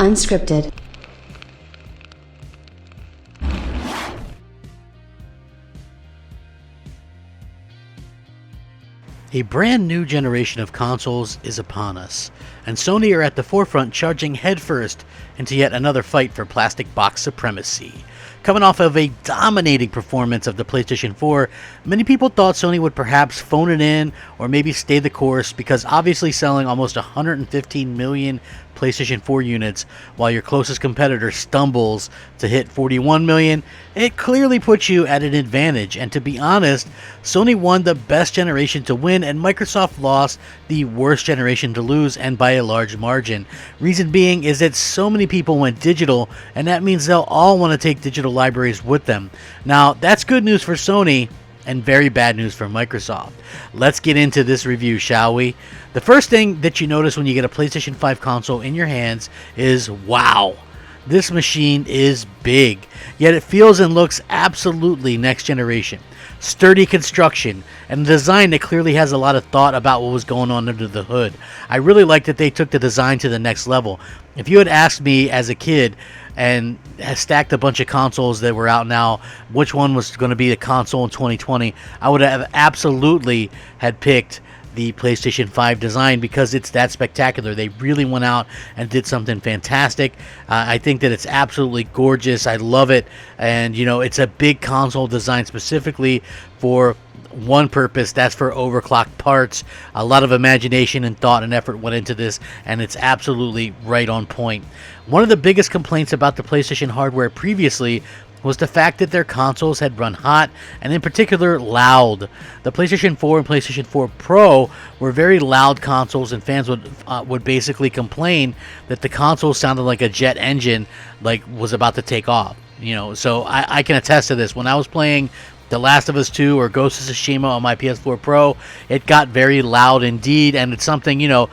Unscripted. A brand new generation of consoles is upon us, and Sony are at the forefront charging headfirst into yet another fight for plastic box supremacy. Coming off of a dominating performance of the PlayStation 4, many people thought Sony would perhaps phone it in or maybe stay the course, because obviously selling almost 115 million PlayStation 4 units while your closest competitor stumbles to hit 41 million, it clearly puts you at an advantage. And to be honest, Sony won the best generation to win and Microsoft lost the worst generation to lose, and by a large margin. Reason being is that so many people went digital, and that means they'll all want to take digital libraries with them. Now, that's good news for Sony and very bad news for Microsoft. Let's get into this review, shall we? The first thing that you notice when you get a PlayStation 5 console in your hands is, wow, this machine is big, yet it feels and looks absolutely next generation. Sturdy construction and a design that clearly has a lot of thought about what was going on under the hood. I really like that they took the design to the next level. If you had asked me as a kid and stacked a bunch of consoles that were out now, which one was going to be the console in 2020, I would have absolutely had picked the PlayStation 5 design, because it's that spectacular. They really went out and did something fantastic. I think that it's absolutely gorgeous. I love it. And, you know, it's a big console designed specifically for one purpose, that's for overclocked parts. A lot of imagination and thought and effort went into this, and it's absolutely right on point. One of the biggest complaints about the PlayStation hardware previously was the fact that their consoles had run hot, and in particular loud. The PlayStation 4 and PlayStation 4 Pro were very loud consoles, and fans would basically complain that the console sounded like a jet engine, like was about to take off. You know, so I can attest to this. When I was playing The Last of Us 2 or Ghost of Tsushima on my PS4 Pro, it got very loud indeed, and it's something, you know,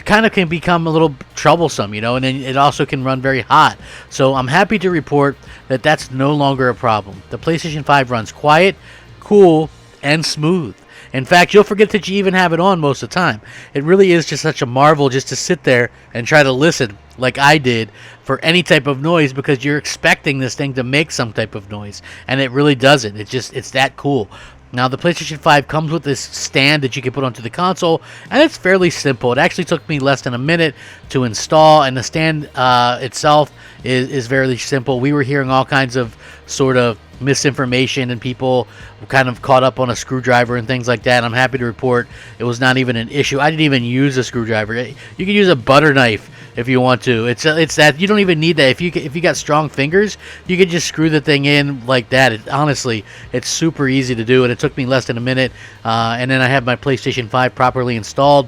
kind of can become a little troublesome, you know, and then it also can run very hot. So I'm happy to report that that's no longer a problem. The PlayStation 5 runs quiet, cool, and smooth. In fact, you'll forget that you even have it on most of the time. It really is just such a marvel just to sit there and try to listen, like I did, for any type of noise, because you're expecting this thing to make some type of noise, and it really doesn't. It's that cool. Now, the PlayStation 5 comes with this stand that you can put onto the console, and it's fairly simple. It actually took me less than a minute to install, and the stand itself is very simple. We were hearing all kinds of sort of misinformation, and people kind of caught up on a screwdriver and things like that. I'm happy to report it was not even an issue. I didn't even use a screwdriver. You can use a butter knife if you want to. It's that you don't even need that. If you got strong fingers, you can just screw the thing in like that. Honestly, it's super easy to do, and it took me less than a minute. And then I have my PlayStation 5 properly installed.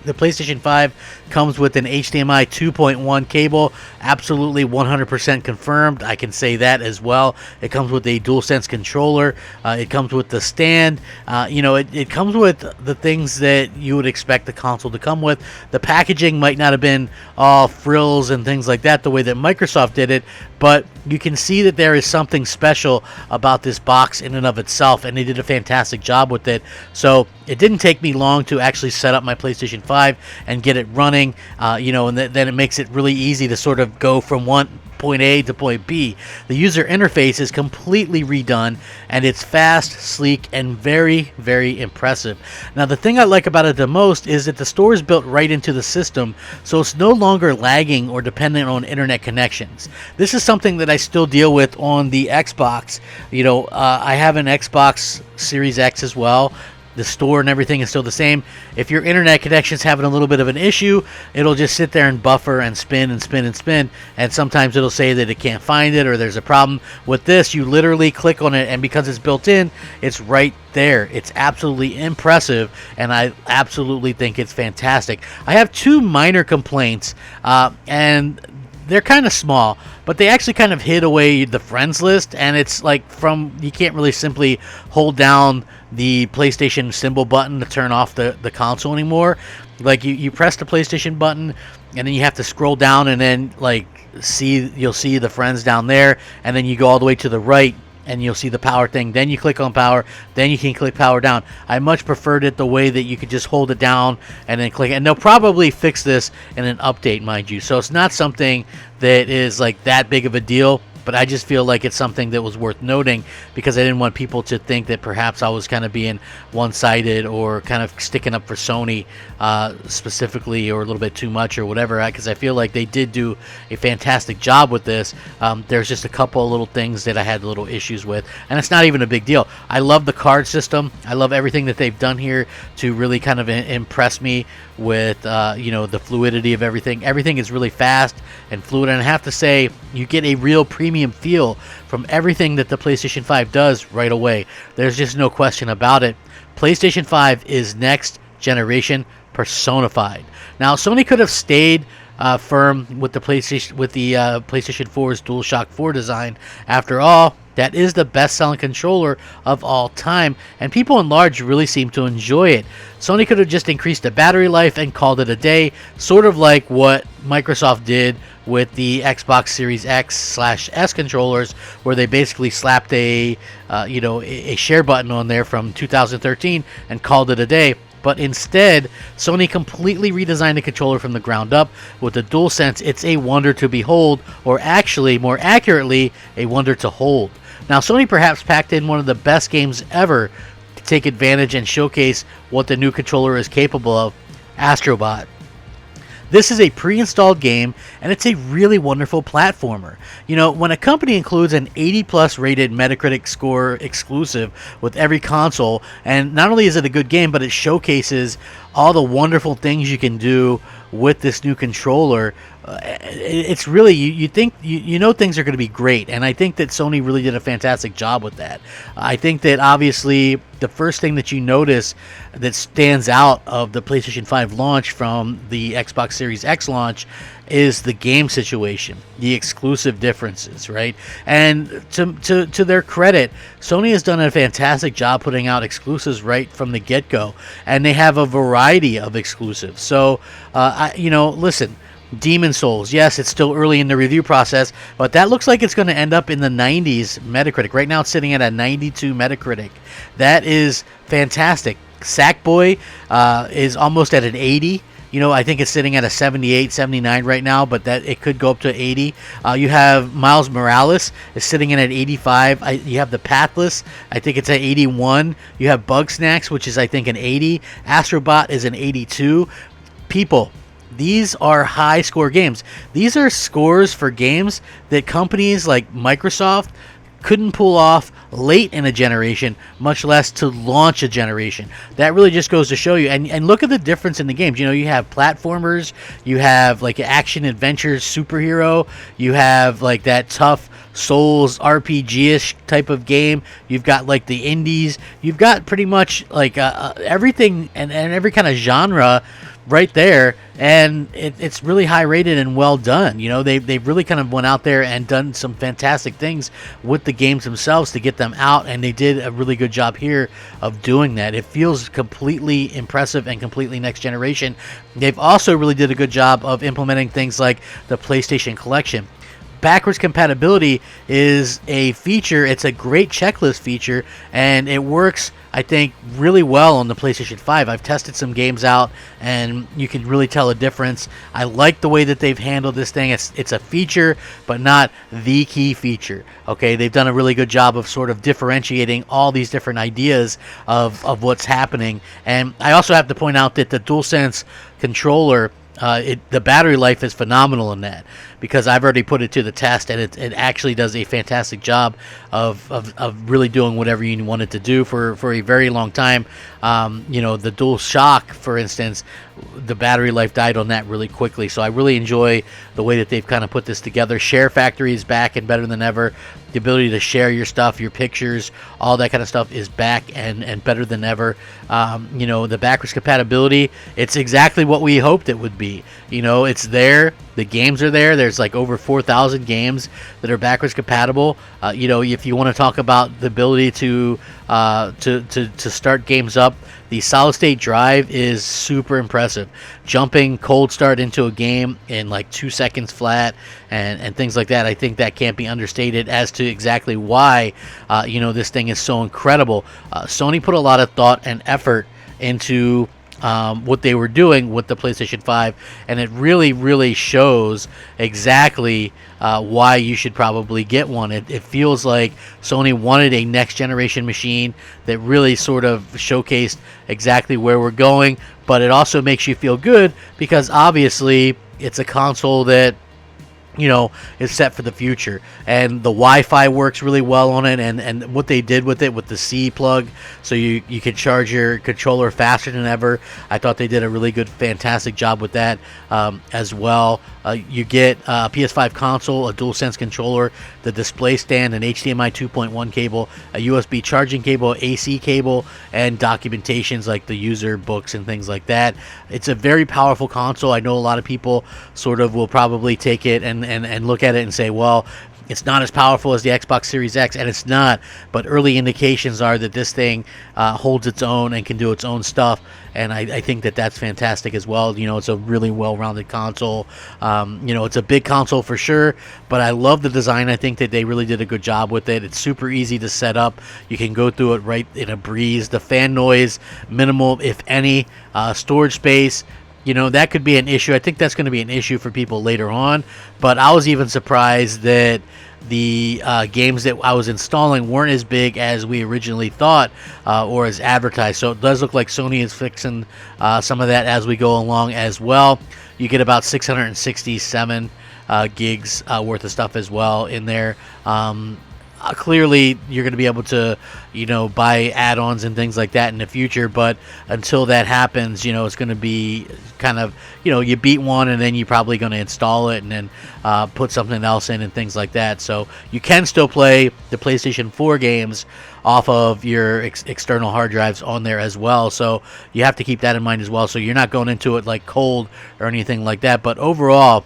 The PlayStation 5 comes with an HDMI 2.1 cable, absolutely 100% confirmed. I can say that as well. It comes with a Dualsense controller. It comes with the stand. It comes with the things that you would expect the console to come with. The packaging might not have been all frills and things like that the way that Microsoft did it, but you can see that there is something special about this box in and of itself, and they did a fantastic job with it. So it didn't take me long to actually set up my PlayStation 5 and get it running, and then it makes it really easy to sort of go from point A to point B. The user interface is completely redone, and it's fast, sleek, and very, very impressive. Now, the thing I like about it the most is that the store is built right into the system, so it's no longer lagging or dependent on internet connections. This is something that I still deal with on the Xbox. I have an Xbox Series X as well. The store and everything is still the same. If your internet connection's having a little bit of an issue, it'll just sit there and buffer and spin and spin and spin, and sometimes it'll say that it can't find it or there's a problem. With this, you literally click on it, and because it's built in, it's right there. It's absolutely impressive, and I absolutely think it's fantastic. I have two minor complaints, and they're kind of small, but they actually kind of hid away the friends list, and it's like you can't really simply hold down the PlayStation symbol button to turn off the console anymore. Like you press the PlayStation button, and then you have to scroll down, and then you'll see the friends down there, and then you go all the way to the right, and you'll see the power thing. Then you click on power, then you can click power down. I much preferred it the way that you could just hold it down and then click. And they'll probably fix this in an update, mind you. So it's not something that is like that big of a deal. But I just feel like it's something that was worth noting because I didn't want people to think that perhaps I was kind of being one-sided or kind of sticking up for Sony specifically or a little bit too much or whatever, because I feel like they did do a fantastic job with this. There's just a couple of little things that I had little issues with, and it's not even a big deal. I love the card system. I love everything that they've done here to really kind of impress me with the fluidity of everything. Everything is really fast and fluid, and I have to say you get a real premium feel from everything that the PlayStation 5 does right away. There's just no question about it. PlayStation 5 is next generation personified. Now, Sony could have stayed firm with the PlayStation 4's DualShock 4 design. After all, that is the best-selling controller of all time, and people in large really seem to enjoy it. Sony could have just increased the battery life and called it a day, sort of like what Microsoft did with the Xbox Series X/S controllers, where they basically slapped a share button on there from 2013 and called it a day. But instead, Sony completely redesigned the controller from the ground up. With the Dualsense, it's a wonder to behold, or actually, more accurately, a wonder to hold. Now, Sony perhaps packed in one of the best games ever to take advantage and showcase what the new controller is capable of, Astrobot. This is a pre-installed game, and it's a really wonderful platformer. You know, when a company includes an 80-plus rated Metacritic score exclusive with every console, and not only is it a good game, but it showcases all the wonderful things you can do with this new controller, it's really, you think, you know things are going to be great, and I think that Sony really did a fantastic job with that. I think that obviously the first thing that you notice that stands out of the PlayStation 5 launch from the Xbox Series X launch is the game situation, the exclusive differences, right? And to their credit, Sony has done a fantastic job putting out exclusives right from the get-go, and they have a variety of exclusives. So, listen, Demon Souls, yes, it's still early in the review process, but that looks like it's going to end up in the 90s Metacritic. Right now it's sitting at a 92 Metacritic. That is fantastic. Sackboy is almost at an 80. You know, I think it's sitting at a 78, 79 right now, but that it could go up to 80. You have Miles Morales is sitting in at 85. You have The Pathless, I think it's at 81. You have Bugsnax, which is I think an 80. Astrobot is an 82. People, these are high score games. These are scores for games that companies like Microsoft couldn't pull off late in a generation, much less to launch a generation. That really just goes to show you. And look at the difference in the games. You know, you have platformers, you have like action adventures, superhero, you have like that tough Souls RPG-ish type of game. You've got like the indies. You've got pretty much like everything and every kind of genre right there, and it's really high rated and well done. You know, they've really kind of went out there and done some fantastic things with the games themselves to get them out, and they did a really good job here of doing that. It feels completely impressive and completely next generation. They've also really did a good job of implementing things like the PlayStation Collection. Backwards compatibility is a feature. It's a great checklist feature, and it works, I think, really well on the PlayStation 5. I've tested some games out, and you can really tell a difference. I like the way that they've handled this thing. It's a feature, but not the key feature. Okay, they've done a really good job of sort of differentiating all these different ideas of what's happening. And I also have to point out that the DualSense controller, the battery life is phenomenal in that, because I've already put it to the test, and it actually does a fantastic job of really doing whatever you want it to do for a very long time. The DualShock, for instance, the battery life died on that really quickly, so I really enjoy the way that they've kind of put this together. Share Factory is back and better than ever. The ability to share your stuff, your pictures, all that kind of stuff is back and better than ever. The backwards compatibility, it's exactly what we hoped it would be. You know, it's there. The games are there. There's like over 4,000 games that are backwards compatible. If you want to talk about the ability to start games up The solid state drive is super impressive. Jumping cold start into a game in like 2 seconds flat and things like that. I think that can't be understated as to exactly why, this thing is so incredible. Sony put a lot of thought and effort into what they were doing with the PlayStation 5, and it really, really shows exactly why you should probably get one. It feels like Sony wanted a next generation machine that really sort of showcased exactly where we're going, but it also makes you feel good because obviously it's a console that is set for the future, and the Wi-Fi works really well on it, and what they did with it with the C plug, so you can charge your controller faster than ever. I thought they did a really good, fantastic job with that as well. You get a PS5 console, a Dualsense controller, the display stand, an HDMI 2.1 cable, a USB charging cable, AC cable, and documentations like the user books and things like that. It's a very powerful console. I know a lot of people sort of will probably take it and look at it and say, well, it's not as powerful as the Xbox Series X, and it's not, but early indications are that this thing holds its own and can do its own stuff, and I think that that's fantastic as well. It's a really well-rounded console. It's a big console for sure, but I love the design. I think that they really did a good job with it. It's super easy to set up. You can go through it right in a breeze. The fan noise, minimal, if any. Storage space, that could be an issue. I think that's going to be an issue for people later on, but I was even surprised that the games that I was installing weren't as big as we originally thought or as advertised. So it does look like Sony is fixing some of that as we go along as well. You get about 667 gigs worth of stuff as well in there. Clearly you're going to be able to buy add-ons and things like that in the future, but until that happens, it's going to be kind of you beat one and then you're probably going to install it and then put something else in and things like that. So you can still play the PlayStation 4 games off of your external hard drives on there as well, so you have to keep that in mind as well, so you're not going into it like cold or anything like that. But overall,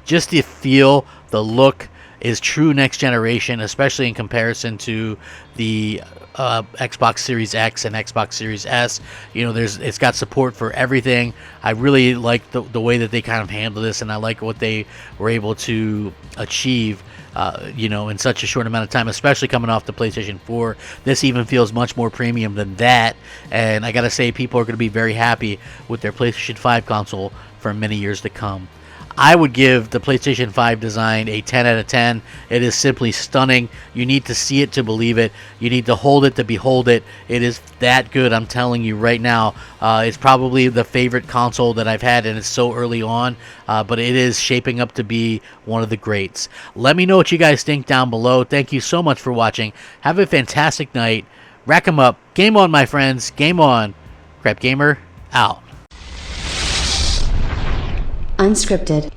just the feel, the look is true next generation, especially in comparison to the Xbox Series X and Xbox Series S. It's got support for everything. I really like the way that they kind of handle this, and I like what they were able to achieve in such a short amount of time, especially coming off the PlayStation 4. This even feels much more premium than that, and I gotta say, people are going to be very happy with their PlayStation 5 console for many years to come. I would give the PlayStation 5 design a 10 out of 10. It is simply stunning. You need to see it to believe it. You need to hold it to behold it. It is that good, I'm telling you right now. It's probably the favorite console that I've had, and it's so early on, but it is shaping up to be one of the greats. Let me know what you guys think down below. Thank you so much for watching. Have a fantastic night. Rack 'em up. Game on, my friends. Game on. Crapgamer, out. Unscripted.